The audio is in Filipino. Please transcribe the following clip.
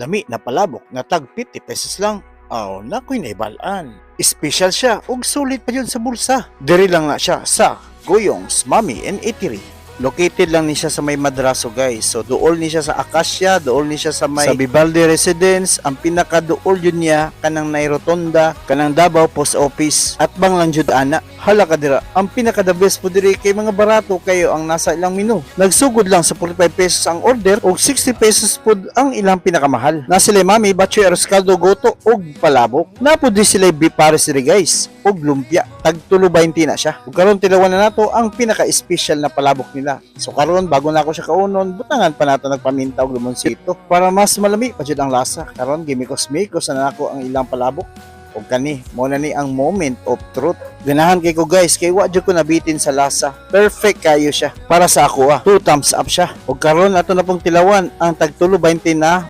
Lami na palabok nga tag 50 pesos lang. Aw, nakoy naibalaan. Special siya ug sulit pa yun sa bulsa. Diri lang na siya sa Goyong's Mommy and Eatery. Located lang ni siya sa may Madraso guys. So duol ni siya sa Acacia, duol ni siya sa may sa Vivaldi Residence. Ang pinaka duol yun niya kanang Nairotonda, kanang Davao Post Office at bang lang jud ana. Hala ka dira, ang pinaka the best po diri kay mga barato kayo ang nasa ilang menu. Nagsugod lang sa 45 pesos ang order ug 60 pesos po ang ilang pinakamahal. Na sila mami, bachoy aros kaldo goto ug palabok. Napod di sila beef pares diri guys ug lumpia. Tag 2.20 na siya. Ug karon tilawan na nato ang pinaka-special na palabok nila. So karon bago na ako siya kaunon, butangan pa nato nagpaminta og limonsito para mas malami pa jud ang lasa. Karon gimikos-mikos na nako ang ilang palabok. Og kani, mo na ni ang moment of truth. Ganahan kay ko guys, kay wa jud ko nabitin sa lasa. Perfect kayo siya. Para sa ako 2 thumbs up siya. Og karon ato na pong tilawan ang tag 2.20 na